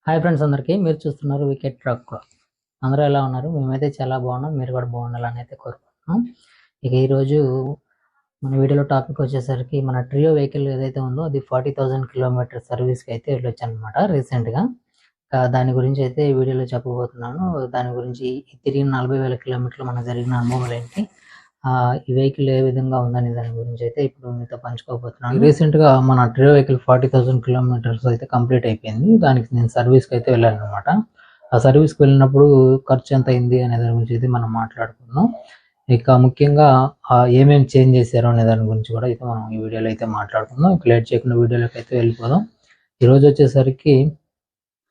Hi friends, అందరికీ మీరు చూస్తున్నారు వికెట్ ట్రక్. అందరూ ఎలా ఉన్నారు? మేమైతే చాలా బాగున్నాం, మీరు కూడా బాగుండాలని అయితే కోరుకుంటున్నాం. ఇక ఈరోజు మన వీడియోలో టాపిక్ వచ్చేసరికి మన ట్రియో వెహికల్ ఏదైతే ఉందో అది 40,000 కిలోమీటర్ సర్వీస్కి అయితే వెళ్ళొచ్చు అనమాట రీసెంట్గా. దాని గురించి అయితే ఈ వీడియోలో చెప్పబోతున్నాను. దాని గురించి తిరిగిన 40,000 కిలోమీటర్లు మనకు జరిగిన అనుభవాలు ఏంటి, ఈ వెహికల్ ఏ విధంగా ఉందనే దాని గురించి అయితే ఇప్పుడు మీతో పంచుకోబోతున్నాను. రీసెంట్గా మన ట్రియో వెహికల్ 40,000 కిలోమీటర్స్ అయితే కంప్లీట్ అయిపోయింది. దానికి నేను సర్వీస్కి అయితే వెళ్ళాను అనమాట. ఆ సర్వీస్కి వెళ్ళినప్పుడు ఖర్చు ఎంత అయింది అనే దాని గురించి అయితే మనం మాట్లాడుకుందాం. ఇక ముఖ్యంగా ఏమేమి చేంజ్ చేశారు అనే దాని గురించి కూడా అయితే మనం ఈ వీడియోలో అయితే మాట్లాడుకుందాం. ఇక లేట్ చేయకుండా వీడియోలోకి అయితే వెళ్ళిపోదాం. ఈరోజు వచ్చేసరికి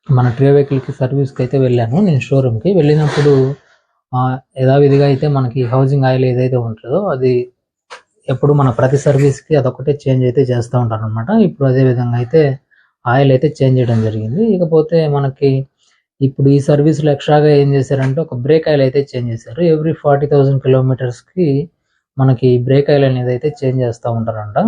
మన ట్రియో వెహికల్కి సర్వీస్కి అయితే వెళ్ళాను. నేను షోరూమ్కి వెళ్ళినప్పుడు యథావిధిగా అయితే మనకి హౌసింగ్ ఆయిల్ ఏదైతే ఉంటుందో అది ఎప్పుడు మన ప్రతి సర్వీస్కి అదొకటే చేంజ్ అయితే చేస్తూ ఉంటారు అనమాట. ఇప్పుడు అదే విధంగా అయితే ఆయిల్ అయితే చేంజ్ చేయడం జరిగింది. ఇకపోతే మనకి ఇప్పుడు ఈ సర్వీస్లో ఎక్స్ట్రాగా ఏం చేశారంటే ఒక బ్రేక్ ఆయిల్ అయితే చేంజ్ చేశారు. ఎవ్రీ 40,000 కిలోమీటర్స్కి మనకి బ్రేక్ ఆయిల్ అనేది అయితే చేంజ్ చేస్తూ ఉంటారంట.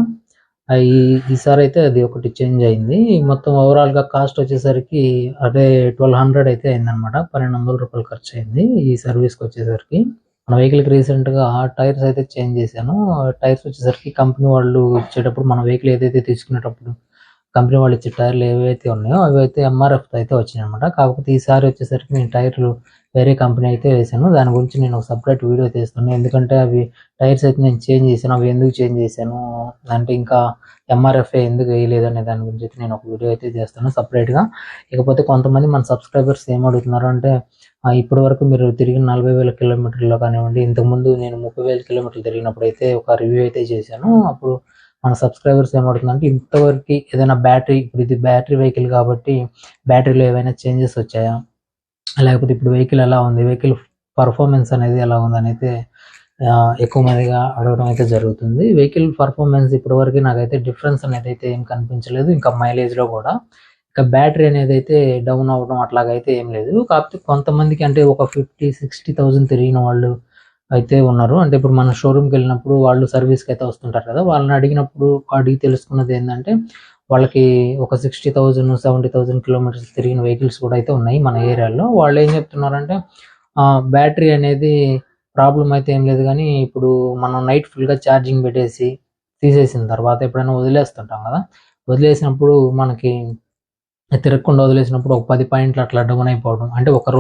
ఈసారి అయితే అది ఒకటి చేంజ్ అయింది. మొత్తం ఓవరాల్గా కాస్ట్ వచ్చేసరికి అదే 1200 అయితే అయిందనమాట. 1200 రూపాయలు ఖర్చు అయింది ఈ సర్వీస్కి వచ్చేసరికి. మన వెహికల్కి రీసెంట్గా టైర్స్ అయితే చేంజ్ చేశాను. టైర్స్ వచ్చేసరికి కంపెనీ వాళ్ళు ఇచ్చేటప్పుడు మన వెహికల్ ఏదైతే తీసుకునేటప్పుడు కంపెనీ వాళ్ళు ఇచ్చే టైర్లు ఏవైతే ఉన్నాయో అవి అయితే ఎంఆర్ఎఫ్ అయితే వచ్చినాయి అనమాట. కాకపోతే ఈసారి వచ్చేసరికి నేను టైర్లు వేరే కంపెనీ అయితే వేసాను. దాని గురించి నేను ఒక సపరేట్ వీడియో తీస్తున్నాను. ఎందుకంటే అవి టైర్స్ అయితే నేను చేంజ్ చేశాను, అవి ఎందుకు చేంజ్ చేశాను అంటే ఇంకా ఎంఆర్ఎఫ్ఏ ఎందుకు వేయలేదు అనే దాని గురించి అయితే నేను ఒక వీడియో అయితే చేస్తాను సపరేట్గా. ఇకపోతే కొంతమంది మన సబ్స్క్రైబర్స్ ఏం అడుగుతున్నారు అంటే ఇప్పటి వరకు మీరు తిరిగిన 40,000 కిలోమీటర్లో కానివ్వండి, ఇంతకుముందు నేను 30,000 కిలోమీటర్లు తిరిగినప్పుడు అయితే ఒక రివ్యూ అయితే చేశాను. అప్పుడు మన సబ్స్క్రైబర్స్ ఏమవుతుందంటే ఇంతవరకు ఏదైనా బ్యాటరీ, ఇప్పుడు ఇది బ్యాటరీ వెహికల్ కాబట్టి బ్యాటరీలో ఏవైనా చేంజెస్ వచ్చాయా, లేకపోతే ఇప్పుడు వెహికల్ ఎలా ఉంది, వెహికల్ పర్ఫార్మెన్స్ అనేది ఎలా ఉందని అయితే ఎక్కువ మందిగా అడగడం అయితే జరుగుతుంది. వెహికల్ పర్ఫార్మెన్స్ ఇప్పటివరకు నాకైతే డిఫరెన్స్ అనేది అయితే ఏం కనిపించలేదు. ఇంకా మైలేజ్లో కూడా ఇంకా బ్యాటరీ అనేది అయితే డౌన్ అవ్వడం అట్లాగైతే ఏం లేదు. కాకపోతే కొంతమందికి అంటే ఒక 50,000-60,000 తిరిగిన వాళ్ళు అయితే ఉన్నారు. అంటే ఇప్పుడు మన షోరూమ్కి వెళ్ళినప్పుడు వాళ్ళు సర్వీస్కి అయితే వస్తుంటారు కదా, వాళ్ళని అడిగినప్పుడు అడిగి తెలుసుకున్నది ఏంటంటే వాళ్ళకి ఒక 60,000-70,000 కిలోమీటర్స్ తిరిగిన వెహికల్స్ కూడా అయితే ఉన్నాయి మన ఏరియాలో. వాళ్ళు ఏం చెప్తున్నారంటే బ్యాటరీ అనేది ప్రాబ్లం అయితే ఏం లేదు, కానీ ఇప్పుడు మనం నైట్ ఫుల్గా ఛార్జింగ్ పెట్టేసి తీసేసిన తర్వాత ఎప్పుడైనా వదిలేస్తుంటాం కదా, వదిలేసినప్పుడు మనకి తిరగకుండా వదిలేసినప్పుడు ఒక 10 పాయింట్లు అట్లా డౌన్ అయిపోవడం, అంటే ఒక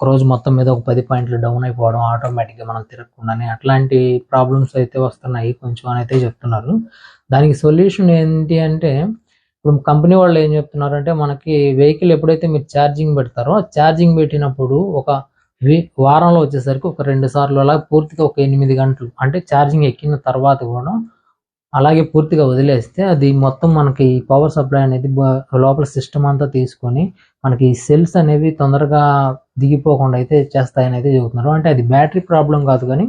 రోజు మొత్తం మీద ఒక 10 పాయింట్లు డౌన్ అయిపోవడం ఆటోమేటిక్గా మనం తిరగకుండానే, అట్లాంటి ప్రాబ్లమ్స్ అయితే వస్తున్నాయి కొంచెం అని అయితే చెప్తున్నారు. దానికి సొల్యూషన్ ఏంటి అంటే ఇప్పుడు కంపెనీ వాళ్ళు ఏం చెప్తున్నారంటే మనకి వెహికల్ ఎప్పుడైతే మీరు ఛార్జింగ్ పెడతారో ఛార్జింగ్ పెట్టినప్పుడు ఒక వారంలో వచ్చేసరికి ఒక 2 సార్లు అలా పూర్తిగా ఒక 8 గంటలు అంటే ఛార్జింగ్ ఎక్కిన తర్వాత కూడా అలాగే పూర్తిగా వదిలేస్తే అది మొత్తం మనకి పవర్ సప్లై అనేది లోపల సిస్టమ్ అంతా తీసుకొని మనకి సెల్స్ అనేవి తొందరగా దిగిపోకుండా అయితే చేస్తాయని అయితే చెబుతున్నారు. అంటే అది బ్యాటరీ ప్రాబ్లం కాదు, కానీ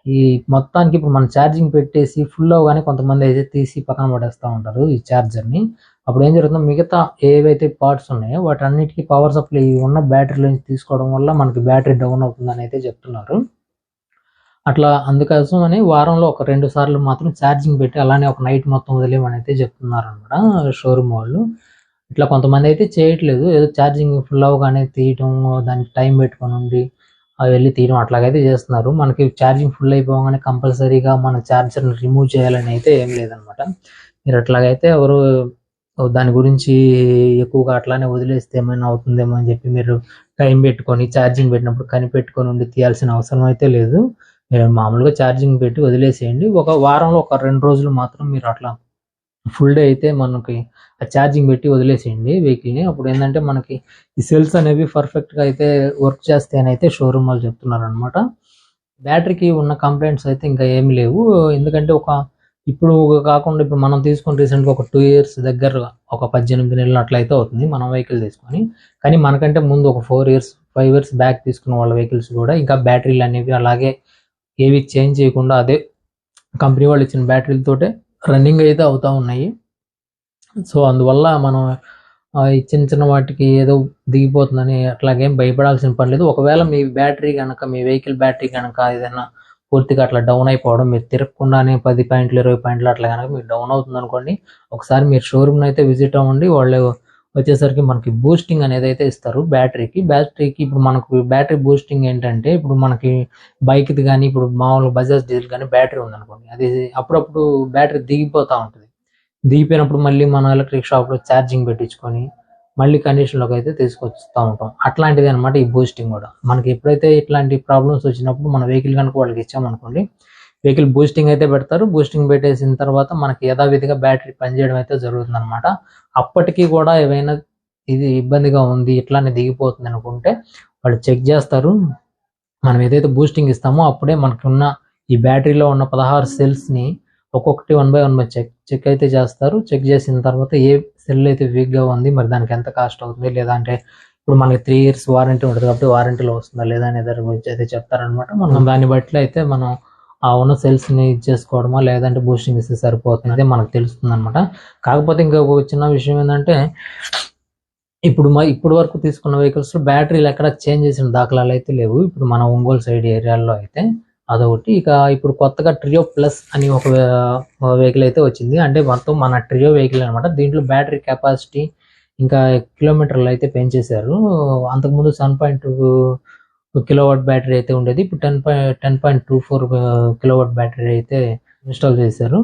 ఈ మొత్తానికి ఇప్పుడు మనం ఛార్జింగ్ పెట్టేసి ఫుల్ అవగానే కొంతమంది అయితే తీసి పక్కన పడేస్తూ ఉంటారు ఈ ఛార్జర్ని. అప్పుడు ఏం జరుగుతుందో మిగతా ఏవైతే పార్ట్స్ ఉన్నాయో వాటన్నిటికీ పవర్ సప్లై ఉన్న బ్యాటరీ నుంచి తీసుకోవడం వల్ల మనకి బ్యాటరీ డౌన్ అవుతుందని అయితే చెప్తున్నారు. అట్లా అందుకోసం అని వారంలో ఒక 2 సార్లు మాత్రం ఛార్జింగ్ పెట్టి అలానే ఒక నైట్ మొత్తం వదిలేయమని అయితే చెప్తున్నారు అనమాట షోరూమ్ వాళ్ళు. ఇట్లా కొంతమంది అయితే చేయట్లేదు, ఏదో ఛార్జింగ్ ఫుల్ అవగానే తీయటం, దానికి టైం పెట్టుకొని ఉండి వెళ్ళి తీయడం అట్లాగైతే చేస్తున్నారు. మనకి ఛార్జింగ్ ఫుల్ అయిపోగానే కంపల్సరీగా మన ఛార్జర్ని రిమూవ్ చేయాలని అయితే ఏం లేదనమాట. మీరు అట్లాగైతే ఎవరు దాని గురించి ఎక్కువగా అట్లానే వదిలేస్తే ఏమైనా అవుతుందేమో అని చెప్పి మీరు టైం పెట్టుకొని ఛార్జింగ్ పెట్టినప్పుడు కనిపెట్టుకొని ఉండి తీయాల్సిన అవసరం అయితే లేదు. మీరు మామూలుగా ఛార్జింగ్ పెట్టి వదిలేసేయండి. ఒక వారంలో ఒక 2 రోజులు మాత్రం మీరు అట్లా ఫుల్ డే అయితే మనకి ఆ ఛార్జింగ్ పెట్టి వదిలేసేయండి వెహికల్ని. అప్పుడు ఏంటంటే మనకి ఈ సెల్స్ అనేవి పర్ఫెక్ట్గా అయితే వర్క్ చేస్తాయని అయితే షోరూమ్ వాళ్ళు చెప్తున్నారు అనమాట. బ్యాటరీకి ఉన్న కంప్లైంట్స్ అయితే ఇంకా ఏమి లేవు. ఎందుకంటే ఇప్పుడు కాకుండా ఇప్పుడు మనం తీసుకుని రీసెంట్గా ఒక 2 ఇయర్స్ దగ్గర ఒక 18 నెలలు అట్లయితే అవుతుంది మనం వెహికల్ తీసుకొని. కానీ మనకంటే ముందు ఒక 4 ఇయర్స్ 5 ఇయర్స్ బ్యాక్ తీసుకున్న వాళ్ళ వెహికల్స్ కూడా ఇంకా బ్యాటరీలు అనేవి అలాగే ఏవి చేంజ్ చేయకుండా అదే కంపెనీ వాళ్ళు ఇచ్చిన బ్యాటరీలతోటే రన్నింగ్ అయితే అవుతూ ఉన్నాయి. సో అందువల్ల మనం ఈ చిన్న వాటికి ఏదో దిగిపోతుందని అట్లాగేం భయపడాల్సిన పని లేదు. ఒకవేళ మీ బ్యాటరీ కనుక, మీ వెహికల్ బ్యాటరీ కనుక ఏదైనా పూర్తిగా అట్లా డౌన్ అయిపోవడం, మీరు తిరగకుండానే 10 పాయింట్లు 20 పాయింట్లు అట్లా కనుక మీరు డౌన్ అవుతుంది అనుకోండి, ఒకసారి మీరు షోరూమ్ని అయితే విజిట్ అవ్వండి. వాళ్ళు వచ్చేసరికి మనకి బూస్టింగ్ అనేది అయితే ఇస్తారు బ్యాటరీకి. ఇప్పుడు మనకు బ్యాటరీ బూస్టింగ్ ఏంటంటే, ఇప్పుడు మనకి బైక్ది కానీ, ఇప్పుడు మామూలు బజాజ్ డీజిల్ కానీ బ్యాటరీ ఉందనుకోండి, అది అప్పుడప్పుడు బ్యాటరీ దిగిపోతూ ఉంటుంది. దిగిపోయినప్పుడు మళ్ళీ మనం ఎలక్ట్రిక్ షాప్లో ఛార్జింగ్ పెట్టించుకొని మళ్ళీ కండిషన్లోకి అయితే తీసుకొస్తూ ఉంటాం. అట్లాంటిది అనమాట ఈ బూస్టింగ్ కూడా. మనకి ఎప్పుడైతే ఇట్లాంటి ప్రాబ్లమ్స్ వచ్చినప్పుడు మన వెహికల్ కనుక వాళ్ళకి ఇచ్చామనుకోండి, వెహికల్ బూస్టింగ్ అయితే పెడతారు. బూస్టింగ్ పెట్టేసిన తర్వాత మనకి యథావిధిగా బ్యాటరీ పనిచేయడం అయితే జరుగుతుంది అనమాట. అప్పటికీ కూడా ఏవైనా ఇది ఇబ్బందిగా ఉంది, ఇట్లానే దిగిపోతుంది అనుకుంటే వాళ్ళు చెక్ చేస్తారు. మనం ఏదైతే బూస్టింగ్ ఇస్తామో అప్పుడే మనకున్న ఈ బ్యాటరీలో ఉన్న 16 సెల్స్ని ఒక్కొక్కటి 1 by 1 చెక్ అయితే చేస్తారు. చెక్ చేసిన తర్వాత ఏ సెల్ అయితే వీక్గా ఉంది, మరి దానికి ఎంత కాస్ట్ అవుతుంది, లేదంటే ఇప్పుడు మనకి 3 years వారంటీ ఉంటుంది కాబట్టి వారంటీలో వస్తుందా లేదా అనే దాని గురించి అయితే చెప్తారనమాట. మనం దాన్ని బట్టి అయితే మనం ఆ ఉన్న సెల్స్ని చేసుకోవడమా లేదంటే బూస్టింగ్ ఇస్తే సరిపోతుంది అదే మనకు తెలుస్తుంది అనమాట. కాకపోతే ఇంకా ఒక చిన్న విషయం ఏంటంటే, ఇప్పుడు వరకు తీసుకున్న వెహికల్స్లో బ్యాటరీలు ఎక్కడ చేంజ్ చేసిన దాఖలాలు అయితే లేవు. ఇప్పుడు మన ఒంగోలు సైడ్ ఏరియాల్లో అయితే అదొకటి. ఇక ఇప్పుడు కొత్తగా ట్రియో ప్లస్ అని ఒక వెహికల్ అయితే వచ్చింది. అంటే మొత్తం మన ట్రియో వెహికల్ అనమాట. దీంట్లో బ్యాటరీ కెపాసిటీ ఇంకా కిలోమీటర్లు అయితే పెంచేశారు. అంతకుముందు 7.2 కిలోవాట్ బ్యాటరీ అయితే ఉండేది. ఇప్పుడు 10.24 కిలోవాట్ బ్యాటరీ అయితే ఇన్స్టాల్ చేశారు.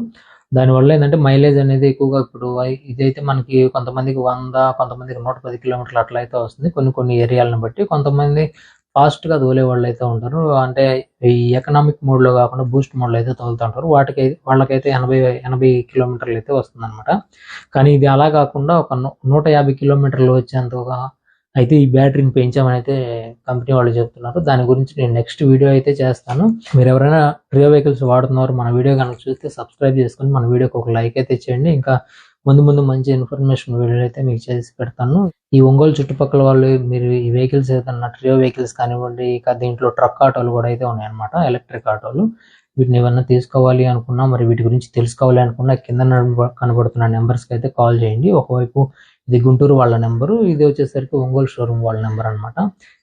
దానివల్ల ఏంటంటే మైలేజ్ అనేది ఎక్కువగా ఇప్పుడు ఇదైతే మనకి కొంతమందికి 100, కొంతమందికి 110 కిలోమీటర్లు అట్లా అయితే వస్తుంది కొన్ని ఏరియాలను బట్టి. కొంతమంది ఫాస్ట్గా తోలే వాళ్ళు అయితే ఉంటారు. అంటే ఈ ఎకనామిక్ మోడ్లో కాకుండా బూస్ట్ మోడ్లో అయితే తోలుతూ ఉంటారు. వాళ్ళకైతే 80 కిలోమీటర్లు అయితే వస్తుంది అనమాట. కానీ ఇది అలా కాకుండా ఒక 150 కిలోమీటర్లు వచ్చేంతగా అయితే ఈ బ్యాటరీని పెంచామని అయితే కంపెనీ వాళ్ళు చెప్తున్నారు. దాని గురించి నేను నెక్స్ట్ వీడియో అయితే చేస్తాను. మీరు ఎవరైనా ట్రియో వెహికల్స్ వాడుతున్నారు, మన వీడియో కనుక చూస్తే సబ్స్క్రైబ్ చేసుకొని మన వీడియోకి ఒక లైక్ అయితే చేయండి. ఇంకా ముందు మంచి ఇన్ఫర్మేషన్ వీడియోలు అయితే మీకు చేసి పెడతాను. ఈ ఒంగోలు చుట్టుపక్కల వాళ్ళు మీరు ఈ వెహికల్స్ ఏదన్నా ట్రియో వెహికల్స్ కానివ్వండి, ఇక దీంట్లో ట్రక్ ఆటోలు కూడా అయితే ఉన్నాయన్నమాట, ఎలక్ట్రిక్ ఆటోలు. వీటిని ఏమన్నా తీసుకోవాలి అనుకున్నా, మరి వీటి గురించి తెలుసుకోవాలి అనుకున్నా కింద కనబడుతున్న నెంబర్స్కి అయితే కాల్ చేయండి. ఒకవైపు ఇది గుంటూరు వాళ్ళ నెంబరు, ఇది వచ్చేసరికి ఒంగోలు షోరూమ్ వాళ్ళ నెంబర్ అనమాట.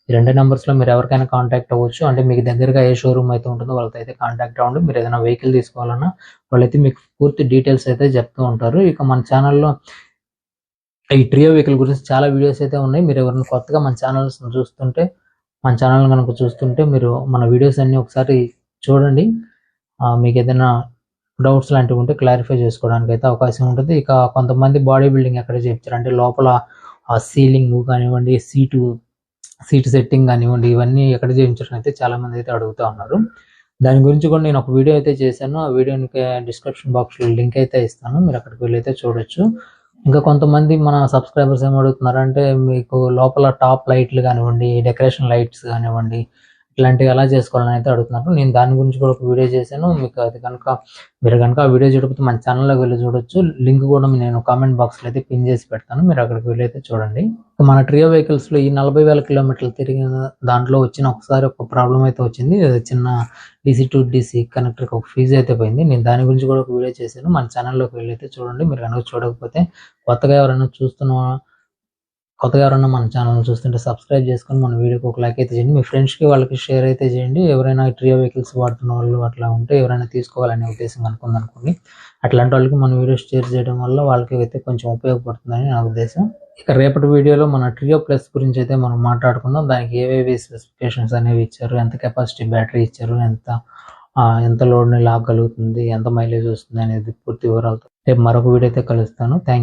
ఈ 2 నెంబర్స్లో మీరు ఎవరికైనా కాంటాక్ట్ అవ్వచ్చు. అంటే మీకు దగ్గరగా ఏ షోరూమ్ అయితే ఉంటుందో వాళ్ళతో అయితే కాంటాక్ట్ అవ్వండి. మీరు ఏదైనా వెహికల్ తీసుకోవాలన్నా వాళ్ళైతే మీకు పూర్తి డీటెయిల్స్ అయితే చెప్తూ ఉంటారు. ఇక మన ఛానల్లో ఈ ట్రియో వెహికల్ గురించి చాలా వీడియోస్ అయితే ఉన్నాయి. మీరు ఎవరైనా కొత్తగా మన ఛానల్ కనుక చూస్తుంటే మీరు మన వీడియోస్ అన్నీ ఒకసారి చూడండి. మీకు ఏదైనా డౌట్స్ లాంటివి ఉంటే క్లారిఫై చేసుకోవడానికి అయితే అవకాశం ఉంటుంది. ఇక కొంతమంది బాడీ బిల్డింగ్ ఎక్కడ చెప్తారు అంటే లోపల ఆ సీలింగ్ కానివ్వండి, సీట్ సెట్టింగ్ కానివ్వండి, ఇవన్నీ ఎక్కడ చేయించడం అయితే చాలామంది అయితే అడుగుతూ ఉన్నారు. దాని గురించి కూడా నేను ఒక వీడియో అయితే చేశాను. ఆ వీడియోకి డిస్క్రిప్షన్ బాక్స్లో లింక్ అయితే ఇస్తాను, మీరు అక్కడికి వెళ్ళి అయితే చూడొచ్చు. ఇంకా కొంతమంది మన సబ్స్క్రైబర్స్ ఏం అడుగుతున్నారంటే, మీకు లోపల టాప్ లైట్లు కానివ్వండి, డెకరేషన్ లైట్స్ కానివ్వండి, ఇట్లాంటివి ఎలా చేసుకోవాలని అయితే అడుగుతున్నారు. నేను దాని గురించి కూడా ఒక వీడియో చేశాను. మీకు అది మీరు కనుక ఆ వీడియో చూడకపోతే మన ఛానల్లోకి వెళ్ళి చూడొచ్చు. లింక్ కూడా నేను కామెంట్ బాక్స్లో అయితే పిన్ చేసి పెడతాను, మీరు అక్కడికి వెళ్ళి అయితే చూడండి. మన ట్రియో వెహికల్స్లో ఈ 40,000 కిలోమీటర్లు తిరిగిన దాంట్లో ఒకసారి ఒక ప్రాబ్లం అయితే వచ్చింది. చిన్న DC to DC కనెక్టర్కి ఒక ఫీజు అయితే పోయింది. నేను దాని గురించి కూడా ఒక వీడియో చేశాను. మన ఛానల్లోకి వెళ్ళి అయితే చూడండి. మీరు కనుక చూడకపోతే కొత్తగా ఎవరైనా మన ఛానల్ చూస్తుంటే సబ్స్క్రైబ్ చేసుకొని మన వీడియోకి ఒక లైక్ అయితే చేయండి. మీ ఫ్రెండ్స్కి వాళ్ళకి షేర్ అయితే చేయండి. ఎవరైనా ట్రియో వెహికల్స్ వాడుతున్న వాళ్ళు అట్లా ఉంటే, ఎవరైనా తీసుకోవాలనే ఉద్దేశం అనుకుందనుకోండి, అట్లాంటి వాళ్ళకి మన వీడియోస్ షేర్ చేయడం వల్ల వాళ్ళకి అయితే కొంచెం ఉపయోగపడుతుందని నా ఉద్దేశం. ఇక రేపటి వీడియోలో మన ట్రియో ప్లస్ గురించి అయితే మనం మాట్లాడుకుందాం. దానికి ఏవేవి స్పెసిఫికేషన్స్ అనేవి ఇచ్చారు, ఎంత కెపాసిటీ బ్యాటరీ ఇచ్చారు, ఎంత లోడ్ని లాగలుగుతుంది, ఎంత మైలేజ్ వస్తుంది అనేది పూర్తి వివరాలతో రేపు మరొక వీడియో అయితే కలుస్తాను. Thank you.